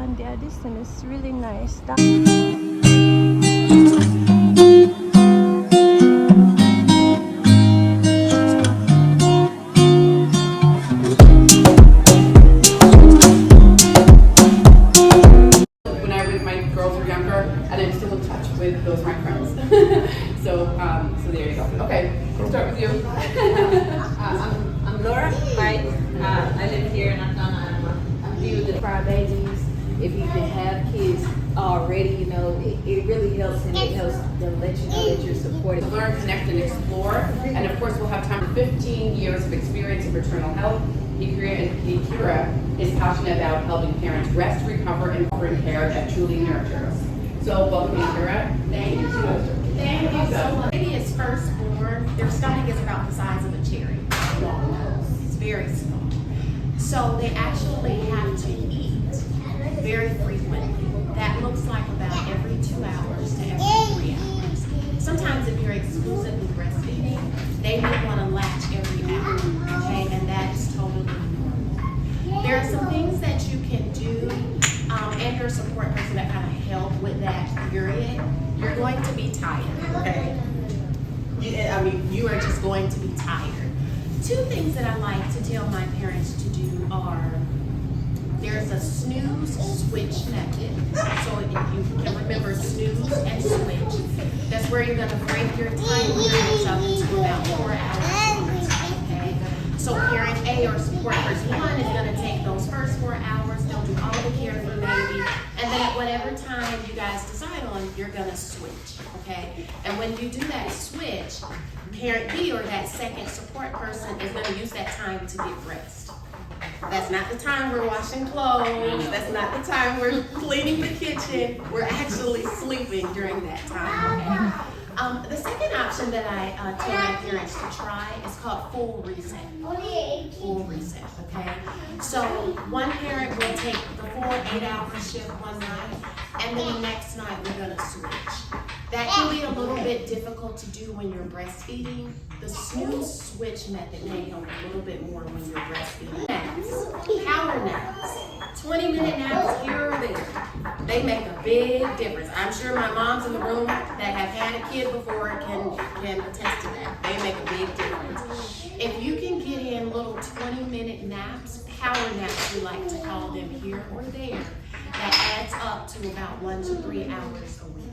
and the addition is really nice. Those are my friends. so there you go. Okay, we'll start with you. I'm Laura. Hi. I live here in Atlanta. I'm here with our babies. If you can have kids already, you know, it really helps, and it helps them let you know that you're supported. Learn, connect, and explore. And of course, we'll have time for 15 years of experience in maternal health. Ikira is passionate about helping parents rest, recover, and offer care that truly nurtures. So welcome, Ikira. Thank you. Thank you so much. Baby is first born. Their stomach is about the size of a cherry. It's very small. So they actually have to eat very frequently. That looks like about every 2 hours to every 3 hours. Sometimes if you're exclusively breastfeeding, they may want to latch every hour, okay? And that is totally normal. There are some things that you can do and your support person that kind of help with that period. You're going to be tired, okay? You are just going to be tired. Two things that I like to tell my parents to do are, there's a snooze switch method. So if you can remember snooze and switch, that's where you're gonna break your time periods up into about 4 hours, okay? So parent A or support person 1 is gonna take those first 4 hours, they'll do all the care for the baby, and then at whatever time you guys decide on, you're gonna switch, okay? And when you do that switch, parent B or that second support person is gonna use that time to get rest. That's not the time we're washing clothes, that's not the time we're cleaning the kitchen, we're actually sleeping during that time, okay? The second option that I tell my parents to try is called full reset. Full reset, okay? So one parent will take the full 8-hour shift one night, and then the next night we're gonna switch. That can be a little bit difficult to do when you're breastfeeding. The snooze switch method may help a little bit more when you're breastfeeding. Naps, power naps, 20-minute naps here or there. They make a big difference. I'm sure my moms in the room that have had a kid before can attest to that. They make a big difference. If you can get in little 20-minute naps, power naps we like to call them here or there, that adds up to about 1 to 3 hours a week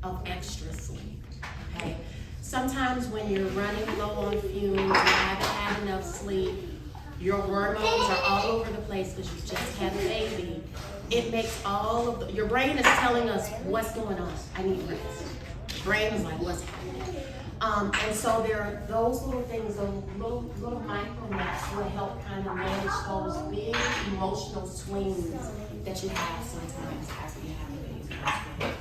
of extra sleep, okay? Sometimes when you're running low on fumes, you haven't had enough sleep, your hormones are all over the place because you just had a baby, it makes all of your brain is telling us what's going on. I need rest. The brain is like, what's happening? And so there are those little things, those little micro naps will help kind of manage those big emotional swings that you have sometimes after you have a baby.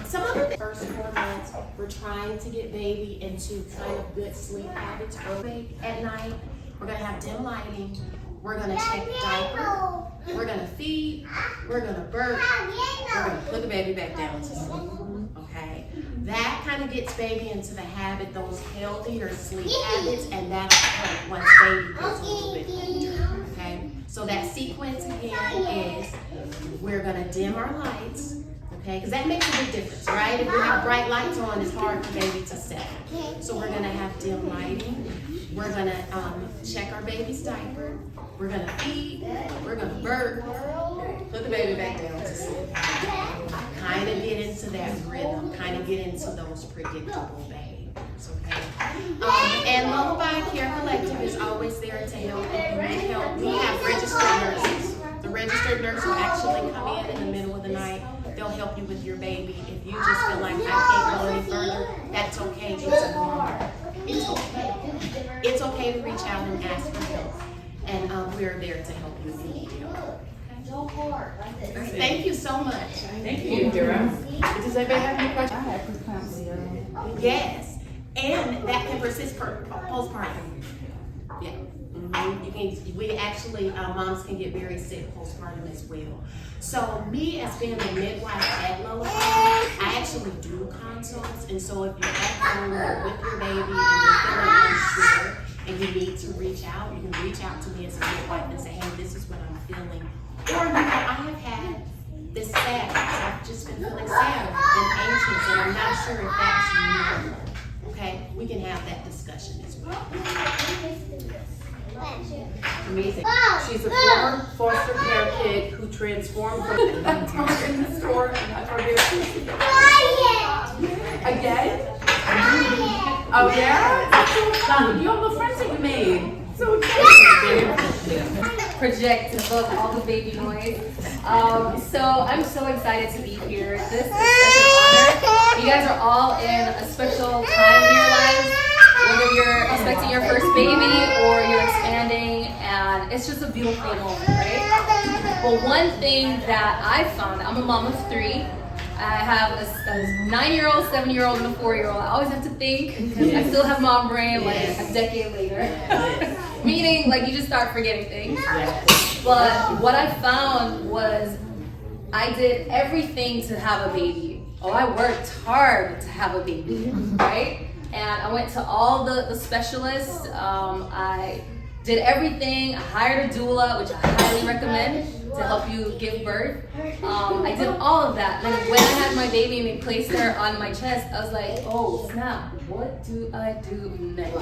Some other things. First 4 months, we're trying to get baby into kind of good sleep habits early at night. We're gonna have dim lighting. We're gonna check the diaper. We're gonna feed. We're gonna burp. We're gonna put the baby back down to sleep. Okay. That kind of gets baby into the habit, those healthier sleep habits, and that'll help once baby gets a little bit older. Okay. So that sequence again is we're gonna dim our lights. Okay, because that makes a big difference, right? If we have bright lights on, it's hard for baby to settle. So we're gonna have dim lighting. We're gonna check our baby's diaper. We're gonna feed. We're gonna burp. Put the baby back down to sleep. Kind of get into that rhythm. Kind of get into those predictable behaviors. Okay. And Lullaby Care Collective is always there to help. We have registered nurses. The registered nurse will actually come in the middle of the night. They'll help you with your baby. If you just feel like I can't go any further, that's okay. It's normal. It's okay. It's okay to reach out and ask for help. And we're there to help you if you need help. Thank you so much. Thank you, Ikira. Does anybody have any questions? I have preeclampsia. Yes. And that can persist postpartum. Yeah. We actually, moms can get very sick postpartum as well. So me as being the midwife at Lullaby, I actually do consults. And so if you're at home with your baby and you're feeling unsure and you need to reach out, you can reach out to me as a midwife and say, hey, this is what I'm feeling. Or I have had sad. I've just been feeling sad and anxious, and I'm not sure if that's normal. Okay, we can have that discussion as well. Amazing. She's a former foster care kid who transformed from in the store and got her again. Oh yeah? That's so fun. You all the friends that you made. So exciting. Project to book all the baby noise. So I'm so excited to be here. This is such an honor. You guys are all in a special time in your lives, whether you're expecting your first baby or you're expanding, and it's just a beautiful moment, right? But one thing that I found, I'm a mom of 3. I have a 9-year-old, 7-year-old, and a 4-year-old. I always have to think because I still have mom brain like a decade later. Meaning, like, you just start forgetting things. But what I found was I did everything to have a baby. Oh, I worked hard to have a baby, right? And I went to all the specialists. I did everything. I hired a doula, which I highly recommend to help you give birth. I did all of that. Then when I had my baby and they placed her on my chest, I was like, oh snap, what do I do next,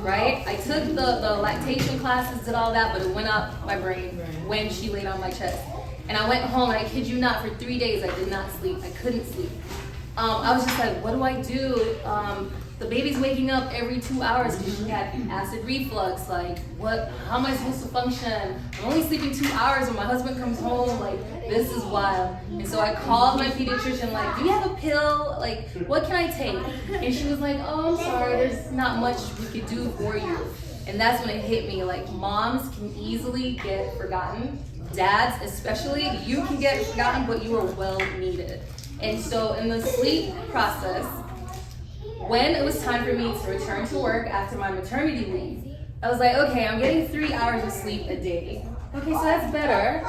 right? I took the lactation classes, did all that, but it went up my brain when she laid on my chest. And I went home, and I kid you not, for 3 days I did not sleep. I couldn't sleep. I was just like, what do I do? The baby's waking up every 2 hours because she had acid reflux. Like, how am I supposed to function? I'm only sleeping 2 hours when my husband comes home. Like, this is wild. And so I called my pediatrician, like, do you have a pill? Like, what can I take? And she was like, oh, I'm sorry, there's not much we could do for you. And that's when it hit me, like, moms can easily get forgotten. Dads especially, you can get forgotten, but you are well needed. And so in the sleep process, when it was time for me to return to work after my maternity leave, I was like, okay, I'm getting 3 hours of sleep a day. Okay, so that's better,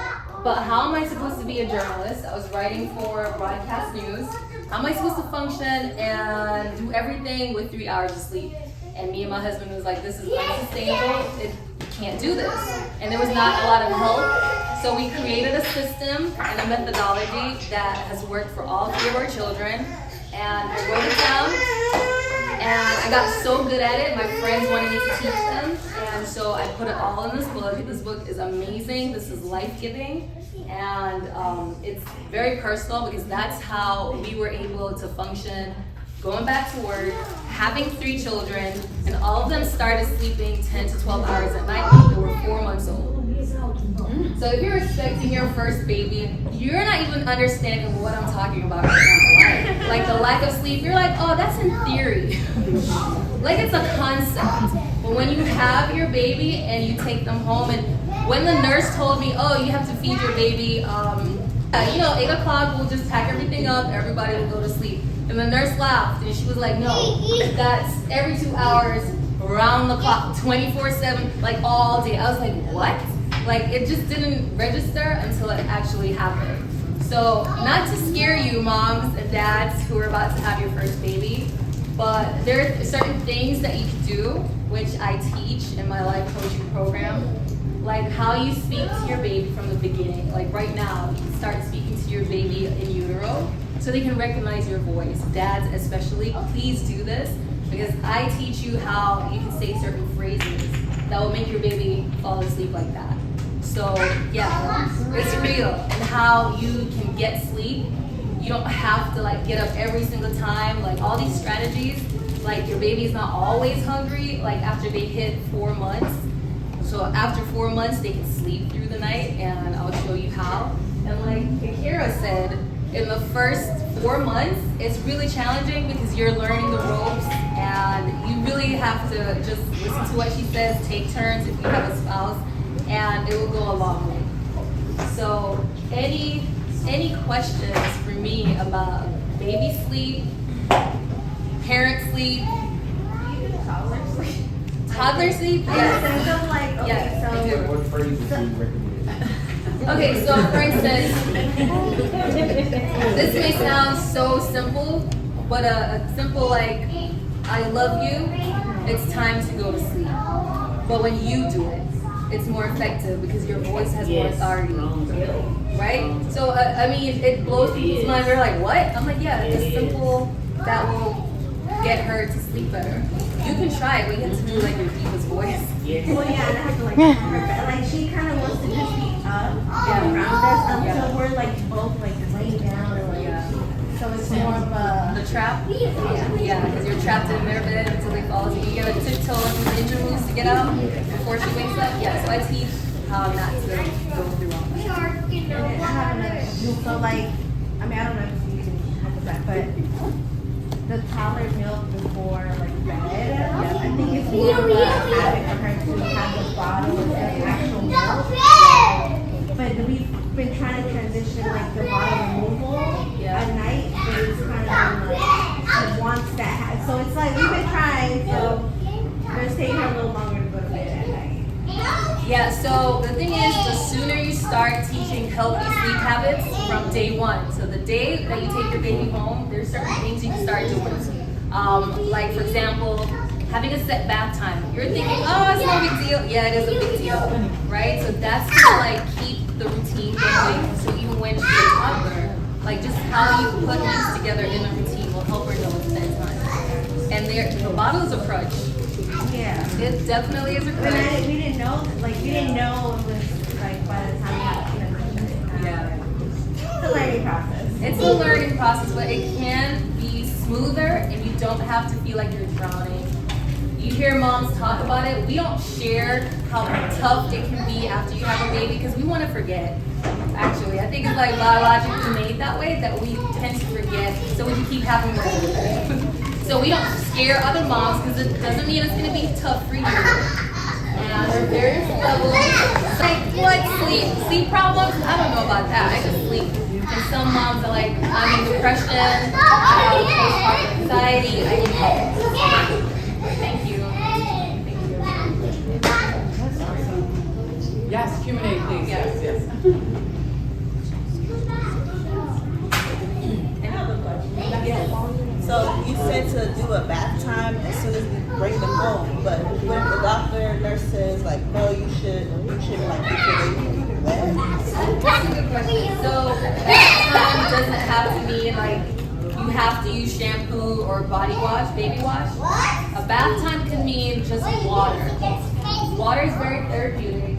but how am I supposed to be a journalist? I was writing for broadcast news. How am I supposed to function and do everything with 3 hours of sleep? And me and my husband was like, this is unsustainable. You can't do this. And there was not a lot of help. So we created a system and a methodology that has worked for all 3 of our children. And I wrote it down, and I got so good at it, my friends wanted me to teach them, and so I put it all in this book. This book is amazing, this is life-giving, and it's very personal because that's how we were able to function, going back to work, having 3 children, and all of them started sleeping 10 to 12 hours at night when they were 4 months old. So if you're expecting your first baby, you're not even understanding what I'm talking about right now. Like the lack of sleep, you're like, oh, that's in theory. Like it's a concept. But when you have your baby and you take them home, and when the nurse told me, oh, you have to feed your baby, 8 o'clock, we'll just pack everything up, everybody will go to sleep. And the nurse laughed and she was like, no, that's every 2 hours, around the clock, 24/7, like all day. I was like, what? Like it just didn't register until it actually happened. So not to scare you moms and dads who are about to have your first baby, but there are certain things that you can do, which I teach in my life coaching program, like how you speak to your baby from the beginning. Like right now, you can start speaking to your baby in utero so they can recognize your voice. Dads especially, please do this because I teach you how you can say certain phrases that will make your baby fall asleep like that. So yeah, it's real. And how you can get sleep. You don't have to like get up every single time. Like all these strategies, like your baby's not always hungry, like after they hit 4 months. So after 4 months, they can sleep through the night, and I'll show you how. And like Akira said, in the first 4 months, it's really challenging because you're learning the ropes, and you really have to just listen to what she says, take turns if you have a spouse, and it will go a long way. So any questions for me about baby sleep, parent sleep, toddler sleep? Yes. Yes, I do. What phrases do you recommend? Okay, so for instance, this may sound so simple, but a simple like, I love you, it's time to go to sleep. But when you do it, it's more effective because your voice has more authority, right? So I mean, it blows people's mind. They're like, "What?" I'm like, "Yeah, it's simple. That will get her to sleep better. You can try it, but you have to do like your deepest voice." Well, yeah, and I have to like calm her back. Like she kind of wants to just be up and around us until we're like both like laying down or like. So it's more of a The trap? Yeah, because you're trapped in their bed until they fall asleep. You gotta tiptoe and ninja moves to get out before she wakes up. Yeah, so I teach how not to go through all that. And I have another one. So like, I mean, I don't know if you can help with that, but the toddler milk before like bed, I think it's more of a habit for her to have the bottle instead of actual milk. But we've been trying to transition like the bottle removal at night, but it's kind of like she wants that. So it's like we've been trying, so it's taking her a little longer to go to bed at night. Yeah, so the thing is, the sooner you start teaching healthy sleep habits from day one. So the day that you take your baby home, there's certain things you can start doing. Like for example, having a set bath time. You're thinking, oh, it's no big deal. Yeah, it is a big deal, right? So that's to like keep the routine going. So even when she's a toddler, like just how you put things together in a routine will help her know it's bedtime. And the bottle is a crutch. Yeah. It definitely is a crutch. But we didn't know it was like by the time we had Yeah. It's a learning process. It's a learning process, but it can be smoother and you don't have to feel like you're drowning. You hear moms talk about it. We don't share how tough it can be after you have a baby because we want to forget. Actually, I think it's like biologically made that way that we tend to forget so we can keep having more. So we don't scare other moms because it doesn't mean it's going to be tough for you. And there are various levels. Like what? Sleep problems? I don't know about that. I just sleep. And some moms are like, I'm in depression, I have postpartum anxiety, I need help. Thank you. Yes, Q&A, please. Yes. I have a question. Yes. So you said to do a bath time as soon as you bring them home, but what if the doctor, nurse says like, no, you should like get your baby to bed? That's a good question. So bath time doesn't have to mean like you have to use shampoo or body wash, baby wash. A bath time can mean just water. Water is very therapeutic.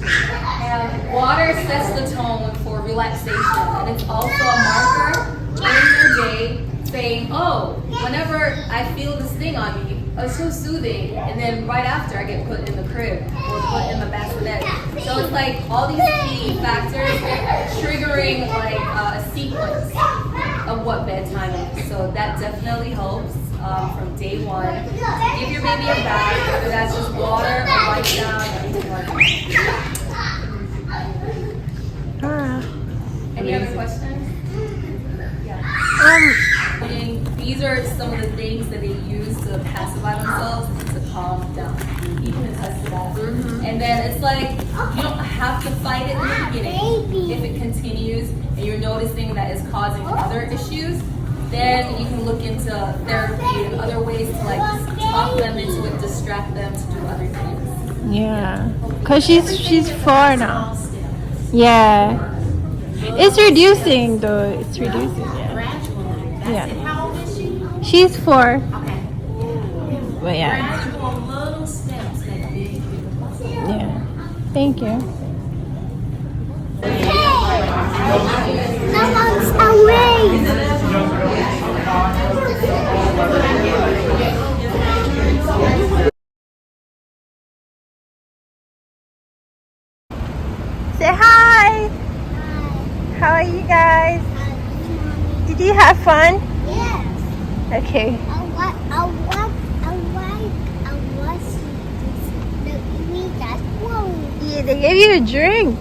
And water sets the tone for relaxation. And it's also a marker in your day saying, oh, whenever I feel this thing on me, oh, it's so soothing. And then right after I get put in the crib or put in the bassinet. So it's like all these key factors triggering like a sequence of what bedtime is. So that definitely helps from day one. Give your baby a bath, whether that's just water or wipe down or anything like that. Any other questions? Yeah. These are some of the things that they use to pacify themselves to calm down. You can attest to that. And then it's like you don't have to fight it in the beginning. If it continues and you're noticing that it's causing other issues, then you can look into therapy and other ways to like talk them into it, distract them to do other things. Yeah, cause she's 4 now. Yeah, it's reducing though. It's reducing. Yeah. Gradually. That's Yeah. it. How old is she? She's 4. Okay. But yeah, Gradual little steps that big. yeah. Thank you. Say hi. How are you guys? Did you have fun? Yes. Okay. Yeah, they gave you a drink.